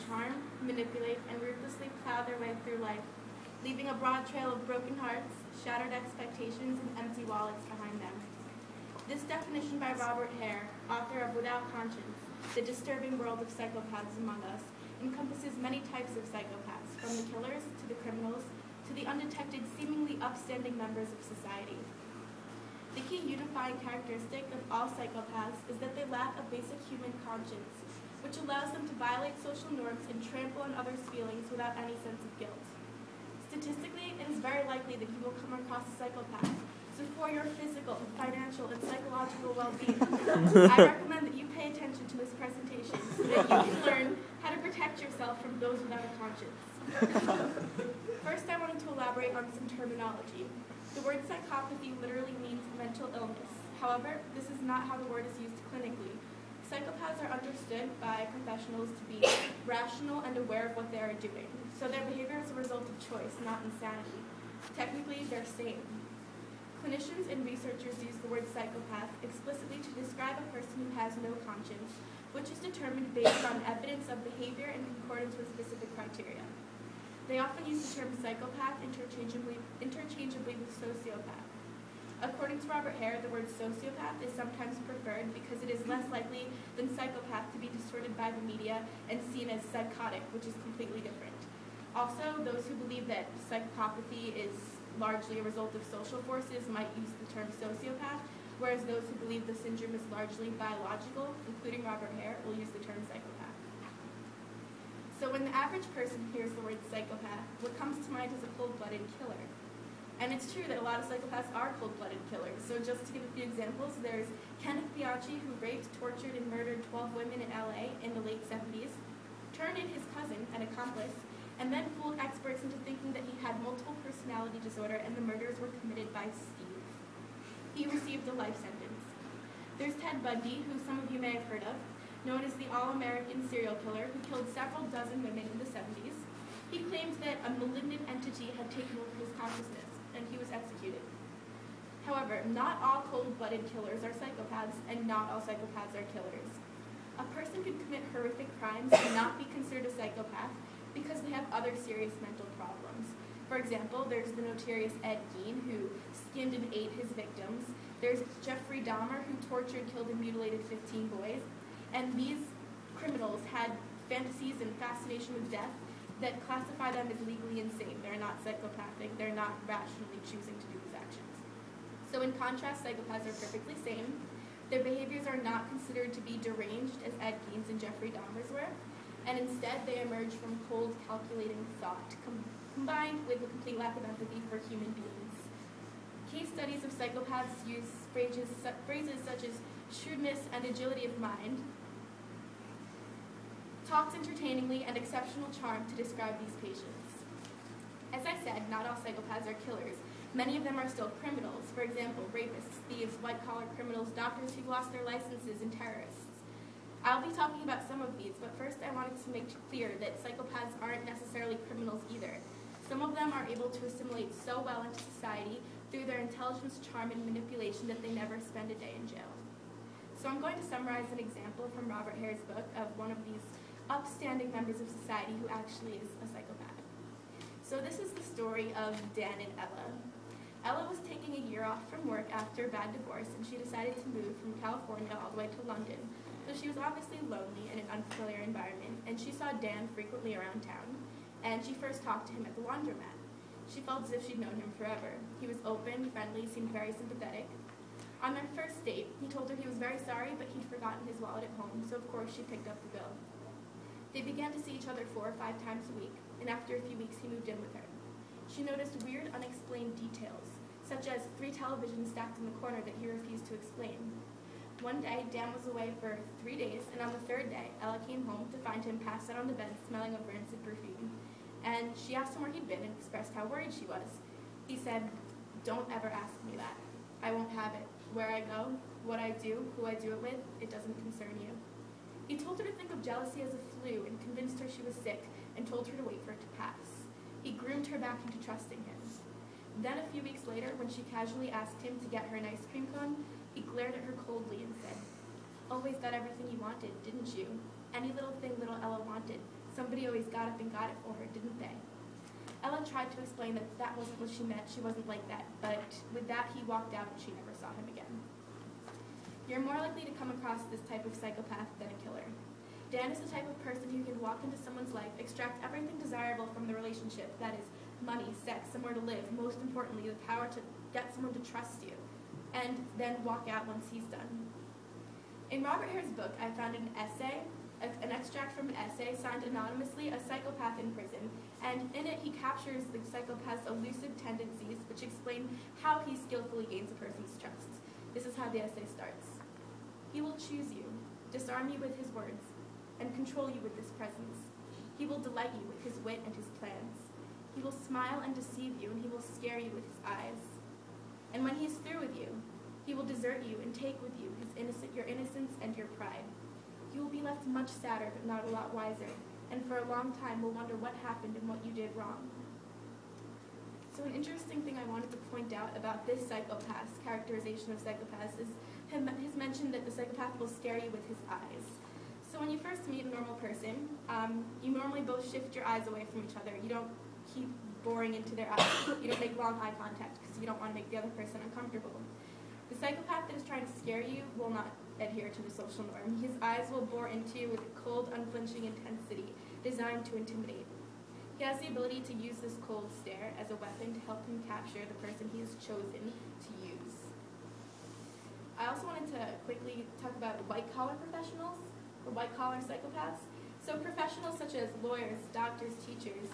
charm, manipulate, and ruthlessly plow their way through life, leaving a broad trail of broken hearts, shattered expectations, and empty wallets behind them. This definition by Robert Hare, author of Without Conscience, The Disturbing World of Psychopaths Among Us, encompasses many types of psychopaths, from the killers to the criminals to the undetected, seemingly upstanding members of society. The key unifying characteristic of all psychopaths is that they lack a basic human conscience, which allows them to violate social norms and trample on others' feelings without any sense of guilt. Statistically, it is very likely that you will come across a psychopath. So for your physical, financial, and psychological well-being, I recommend that you pay attention to this presentation so that you can learn how to protect yourself from those without a conscience. First, I wanted to elaborate on some terminology. The word psychopathy literally means mental illness. However, this is not how the word is used clinically. Psychopaths are understood by professionals to be rational and aware of what they are doing. So their behavior is a result of choice, not insanity. Technically, they're sane. Clinicians and researchers use the word psychopath explicitly to describe a person who has no conscience, which is determined based on evidence of behavior in concordance with specific criteria. They often use the term psychopath interchangeably with sociopath. According to Robert Hare, the word sociopath is sometimes preferred because it is less likely than psychopath to be distorted by the media and seen as psychotic, which is completely different. Also, those who believe that psychopathy is largely a result of social forces might use the term sociopath, whereas those who believe the syndrome is largely biological, including Robert Hare, will use the term psychopath. So when the average person hears the word psychopath, what comes to mind is a cold-blooded killer. And it's true that a lot of psychopaths are cold-blooded killers. So just to give a few examples, there's Kenneth Bianchi, who raped, tortured, and murdered 12 women in LA in the late 70s, turned in his cousin, an accomplice, and then fooled experts into thinking that he had multiple personality disorder and the murders were committed by Steve. He received a life sentence. There's Ted Bundy, who some of you may have heard of, known as the All-American serial killer who killed several dozen women in the 70s. He claimed that a malignant entity had taken over his consciousness, and he was executed. However, not all cold-blooded killers are psychopaths, and not all psychopaths are killers. A person could commit horrific crimes and not be considered a psychopath because they have other serious mental problems. For example, there's the notorious Ed Gein, who skinned and ate his victims. There's Jeffrey Dahmer, who tortured, killed, and mutilated 15 boys. And these criminals had fantasies and fascination with death that classify them as legally insane. They're not psychopathic. They're not rationally choosing to do these actions. So in contrast, psychopaths are perfectly sane. Their behaviors are not considered to be deranged as Ed Gein's and Jeffrey Dahmer's were, and instead they emerge from cold, calculating thought, combined with a complete lack of empathy for human beings. Case studies of psychopaths use phrases such as shrewdness and agility of mind, talks entertainingly, and exceptional charm to describe these patients. As I said, not all psychopaths are killers. Many of them are still criminals. For example, rapists, thieves, white-collar criminals, doctors who've lost their licenses, and terrorists. I'll be talking about some of these, but first I wanted to make clear that psychopaths aren't necessarily criminals either. Some of them are able to assimilate so well into society through their intelligence, charm, and manipulation that they never spend a day in jail. So I'm going to summarize an example from Robert Hare's book of one of these upstanding members of society who actually is a psychopath. So this is the story of Dan and Ella. Ella was taking a year off from work after a bad divorce, and she decided to move from California all the way to London. So she was obviously lonely in an unfamiliar environment, and she saw Dan frequently around town, and she first talked to him at the laundromat. She felt as if she'd known him forever. He was open, friendly, seemed very sympathetic. On their first date, he told her he was very sorry, but he'd forgotten his wallet at home, so of course she picked up the bill. They began to see each other 4 or 5 times a week, and after a few weeks he moved in with her. She noticed weird, unexplained details, such as 3 televisions stacked in the corner that he refused to explain. One day, Dan was away for 3 days, and on the 3rd day, Ella came home to find him passed out on the bed, smelling of rancid perfume. And she asked him where he'd been and expressed how worried she was. He said, "Don't ever ask me that. I won't have it. Where I go, what I do, who I do it with, it doesn't concern you." He told her to think of jealousy as a flu and convinced her she was sick and told her to wait for it to pass. He groomed her back into trusting him. Then a few weeks later, when she casually asked him to get her an ice cream cone, he glared at her coldly and said, "Always got everything you wanted, didn't you? Any little thing little Ella wanted, somebody always got up and got it for her, didn't they? Ella tried to explain that that wasn't what she meant, she wasn't like that, but with that he walked out and she never saw him again. You're more likely to come across this type of psychopath than a killer. Dan is the type of person who can walk into someone's life, extract everything desirable from the relationship, that is, money, sex, somewhere to live, most importantly, the power to get someone to trust you, and then walk out once he's done. In Robert Hare's book, I found an extract from an essay signed anonymously, A Psychopath in Prison, and in it he captures the psychopath's elusive tendencies, which explain how he skillfully gains a person's trust. This is how the essay starts. He will choose you, disarm you with his words, and control you with his presence. He will delight you with his wit and his plans. He will smile and deceive you, and he will scare you with his eyes. And when he is through with you, he will desert you and take with you your innocence and your pride. You will be left much sadder, but not a lot wiser, and for a long time will wonder what happened and what you did wrong. So an interesting thing I wanted to point out about this psychopath's characterization of psychopaths is his mention that the psychopath will scare you with his eyes. So when you first meet a normal person, you normally both shift your eyes away from each other. You don't keep boring into their eyes. You don't make long eye contact because you don't want to make the other person uncomfortable. The psychopath that is trying to scare you will not adhere to the social norm. His eyes will bore into you with a cold, unflinching intensity designed to intimidate. He has the ability to use this cold stare as a weapon to help him capture the person he has chosen to use. I also wanted to quickly talk about white-collar professionals, or white-collar psychopaths. So professionals such as lawyers, doctors, teachers,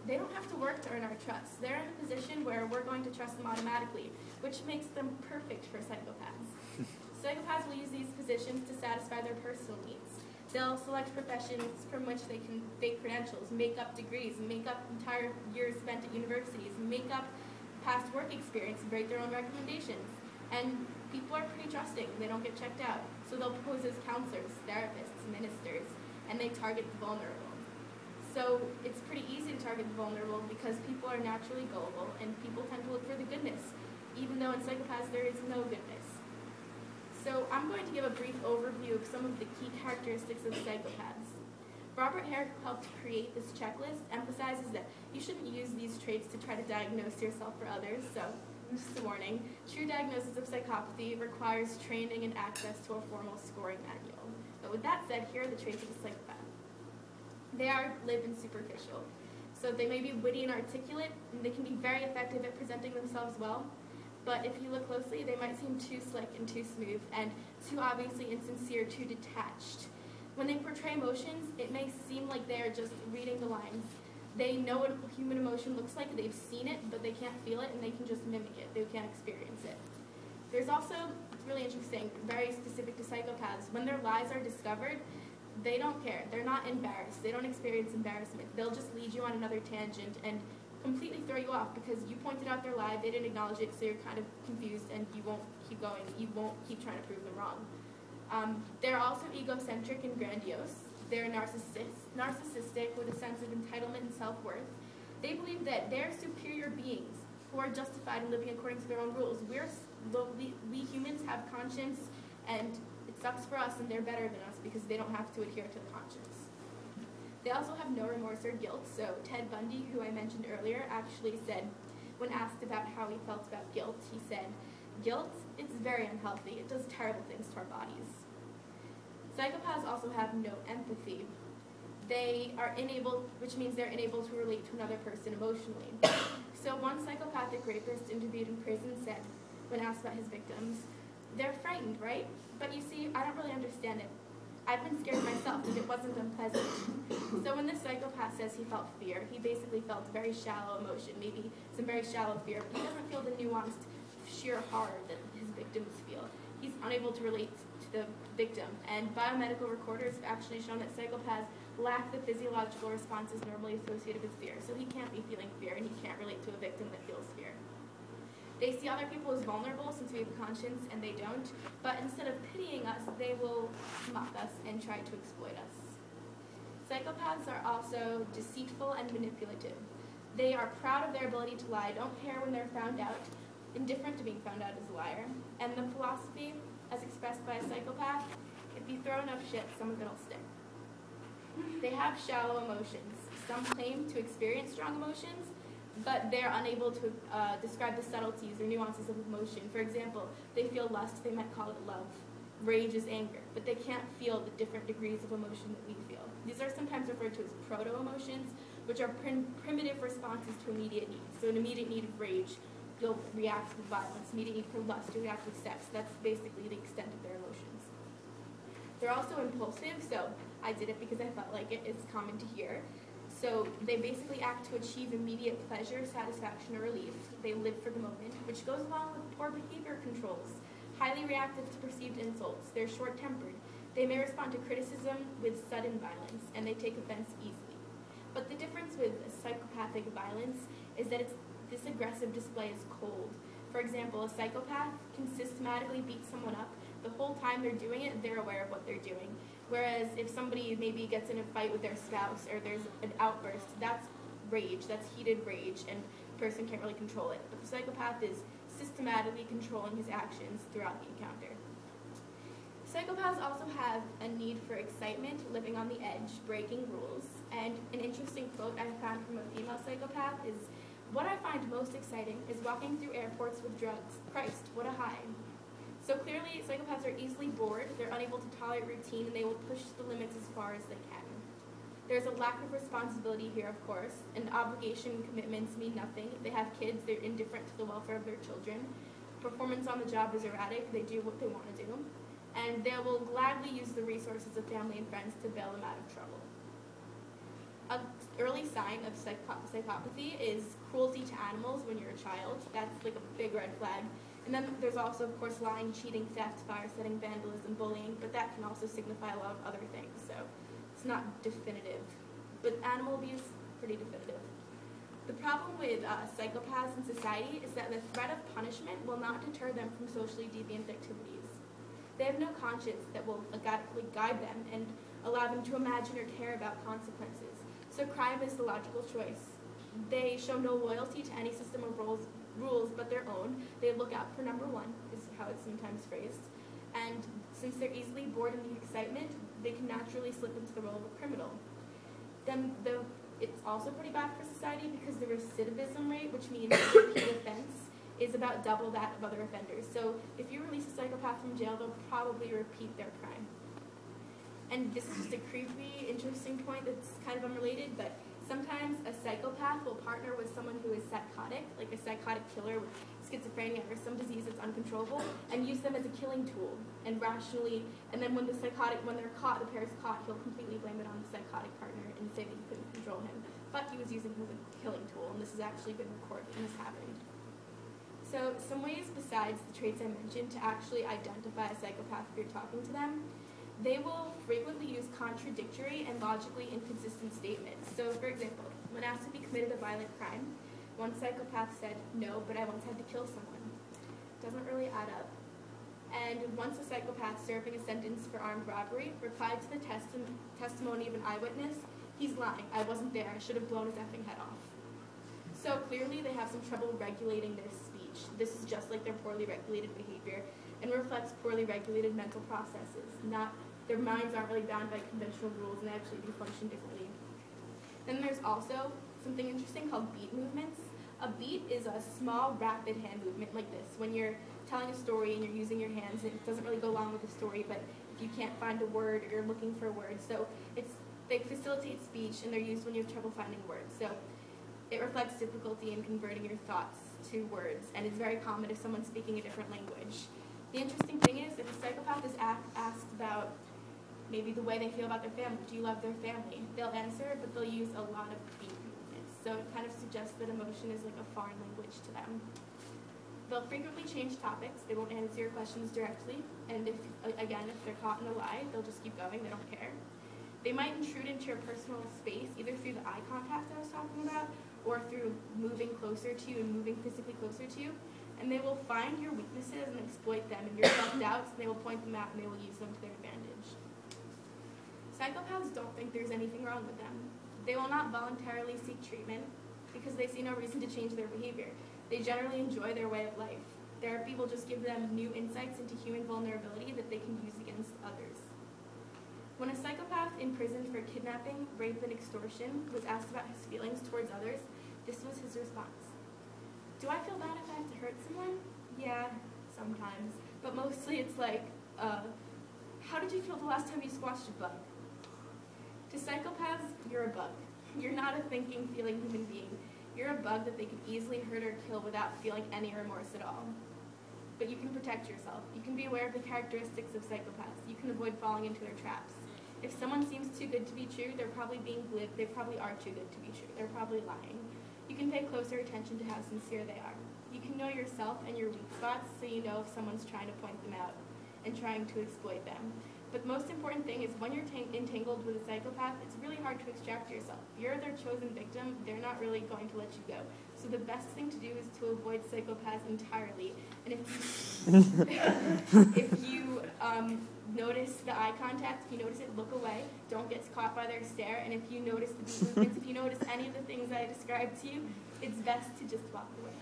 they don't have to work to earn our trust. They're in a position where we're going to trust them automatically, which makes them perfect for psychopaths. Psychopaths will use these positions to satisfy their personal needs. They'll select professions from which they can fake credentials, make up degrees, make up entire years spent at universities, make up past work experience, and break their own recommendations. And people are pretty trusting. They don't get checked out. So they'll pose as counselors, therapists, ministers, and they target the vulnerable. So it's pretty easy to target the vulnerable because people are naturally gullible and people tend to look for the goodness, even though in psychopaths there is no goodness. So I'm going to give a brief overview of some of the key characteristics of psychopaths. Robert Hare helped create this checklist, emphasizes that you shouldn't use these traits to try to diagnose yourself or others, so just a warning. True diagnosis of psychopathy requires training and access to a formal scoring manual. But with that said, here are the traits of a psychopath. They live in superficial. So they may be witty and articulate, and they can be very effective at presenting themselves well. But if you look closely, they might seem too slick and too smooth, and too obviously insincere, too detached. When they portray emotions, it may seem like they are just reading the lines. They know what human emotion looks like, they've seen it, but they can't feel it, and they can just mimic it. They can't experience it. There's also, it's really interesting, very specific to psychopaths, when their lies are discovered, they don't care. They're not embarrassed. They don't experience embarrassment. They'll just lead you on another tangent and completely throw you off because you pointed out their lie, they didn't acknowledge it, so you're kind of confused and you won't keep going. You won't keep trying to prove them wrong. They're also egocentric and grandiose. They're narcissistic with a sense of entitlement and self-worth. They believe that they're superior beings who are justified in living according to their own rules. We humans have conscience, and it sucks for us, and they're better than us because they don't have to adhere to the conscience. They also have no remorse or guilt. So Ted Bundy, who I mentioned earlier, actually said, when asked about how he felt about guilt, he said, "Guilt, it's very unhealthy. It does terrible things to our bodies." Psychopaths also have no empathy. They are unable, which means they're unable to relate to another person emotionally. So one psychopathic rapist interviewed in prison said, when asked about his victims, "They're frightened, right? But you see, I don't really understand it. I've been scared myself, and it wasn't unpleasant." So when this psychopath says he felt fear, he basically felt very shallow emotion, maybe some very shallow fear, but he doesn't feel the nuanced, sheer horror that his victims feel. He's unable to relate to the victim, and biomedical recorders have actually shown that psychopaths lack the physiological responses normally associated with fear, so he can't be feeling fear, and he can't relate to a victim that feels fear. They see other people as vulnerable since we have a conscience and they don't, but instead of pitying us, they will mock us and try to exploit us. Psychopaths are also deceitful and manipulative. They are proud of their ability to lie, don't care when they're found out, indifferent to being found out as a liar. And the philosophy, as expressed by a psychopath, if you throw enough shit, some of it'll stick. They have shallow emotions. Some claim to experience strong emotions, but they're unable to describe the subtleties or nuances of emotion. For example, they feel lust, they might call it love. Rage is anger, but they can't feel the different degrees of emotion that we feel. These are sometimes referred to as proto-emotions, which are primitive responses to immediate needs. So an immediate need of rage, you'll react with violence. Immediate need for lust, you'll react with sex. That's basically the extent of their emotions. They're also impulsive, so I did it because I felt like it. It's common to hear. So they basically act to achieve immediate pleasure, satisfaction, or relief. They live for the moment, which goes along with poor behavior controls. Highly reactive to perceived insults. They're short-tempered. They may respond to criticism with sudden violence, and they take offense easily. But the difference with psychopathic violence is that this aggressive display is cold. For example, a psychopath can systematically beat someone up. The whole time they're doing it, they're aware of what they're doing. Whereas if somebody maybe gets in a fight with their spouse or there's an outburst, that's rage, that's heated rage, and the person can't really control it. But the psychopath is systematically controlling his actions throughout the encounter. Psychopaths also have a need for excitement, living on the edge, breaking rules. And an interesting quote I found from a female psychopath is, "What I find most exciting is walking through airports with drugs. Christ, what a high." So clearly, psychopaths are easily bored, they're unable to tolerate routine, and they will push the limits as far as they can. There's a lack of responsibility here, of course, and obligation and commitments mean nothing. If they have kids, they're indifferent to the welfare of their children. Performance on the job is erratic, they do what they want to do, and they will gladly use the resources of family and friends to bail them out of trouble. An early sign of psychopathy is cruelty to animals when you're a child. That's like a big red flag. And then there's also, of course, lying, cheating, theft, fire setting, vandalism, bullying, but that can also signify a lot of other things, so it's not definitive. But animal abuse, pretty definitive. The problem with psychopaths in society is that the threat of punishment will not deter them from socially deviant activities. They have no conscience that will guide them and allow them to imagine or care about consequences. So crime is the logical choice. They show no loyalty to any system of rules but their own. They look out for number one, is how it's sometimes phrased. And since they're easily bored and need excitement, they can naturally slip into the role of a criminal. Then it's also pretty bad for society because the recidivism rate, which means repeat offense, is about double that of other offenders. So if you release a psychopath from jail, they'll probably repeat their crime. And this is just a creepy, interesting point that's kind of unrelated, but sometimes a psychopath will partner with someone who is psychotic, like a psychotic killer with schizophrenia or some disease that's uncontrollable, and use them as a killing tool and rationally, and then when they're caught, the pair's caught, he'll completely blame it on the psychotic partner and say that he couldn't control him. But he was using him as a killing tool, and this has actually been recorded and has happened. So some ways besides the traits I mentioned to actually identify a psychopath if you're talking to them, they will frequently use contradictory and logically inconsistent statements. So, for example, when asked if he committed a violent crime, one psychopath said, "No, but I once had to kill someone." Doesn't really add up. And once a psychopath serving a sentence for armed robbery replied to the testimony of an eyewitness, "He's lying. I wasn't there. I should have blown his effing head off." So clearly they have some trouble regulating their speech. This is just like their poorly regulated behavior and reflects poorly regulated mental processes. Their minds aren't really bound by conventional rules and they actually do function differently. Then there's also something interesting called beat movements. A beat is a small, rapid hand movement like this. When you're telling a story and you're using your hands, it doesn't really go along with the story, but if you can't find a word or you're looking for a word. So they facilitate speech and they're used when you have trouble finding words. So it reflects difficulty in converting your thoughts to words, and it's very common if someone's speaking a different language. The interesting thing is, if a psychopath is asked about maybe the way they feel about their family, do you love their family? They'll answer, but they'll use a lot of beat movements. So it kind of suggests that emotion is like a foreign language to them. They'll frequently change topics. They won't answer your questions directly. And if they're caught in a lie, they'll just keep going. They don't care. They might intrude into your personal space, either through the eye contact I was talking about, or through moving closer to you and moving physically closer to you. And they will find your weaknesses and exploit them and your self-doubts, and they will point them out and they will use them to their advantage. Psychopaths don't think there's anything wrong with them. They will not voluntarily seek treatment because they see no reason to change their behavior. They generally enjoy their way of life. Therapy will just give them new insights into human vulnerability that they can use against others. When a psychopath imprisoned for kidnapping, rape, and extortion was asked about his feelings towards others, this was his response. Do I feel bad if I have to hurt someone? Yeah, sometimes. But mostly it's like, how did you feel the last time you squashed a bug? To psychopaths, you're a bug. You're not a thinking, feeling human being. You're a bug that they could easily hurt or kill without feeling any remorse at all. But you can protect yourself. You can be aware of the characteristics of psychopaths. You can avoid falling into their traps. If someone seems too good to be true, they're probably being glib. They probably are too good to be true. They're probably lying. You can pay closer attention to how sincere they are. You can know yourself and your weak spots so you know if someone's trying to point them out and trying to exploit them. But the most important thing is when you're entangled with a psychopath, it's really hard to extract yourself. If you're their chosen victim, they're not really going to let you go. So the best thing to do is to avoid psychopaths entirely. And if you notice the eye contact, if you notice it, look away. Don't get caught by their stare. And if you notice the beat movements, if you notice any of the things I described to you, it's best to just walk away.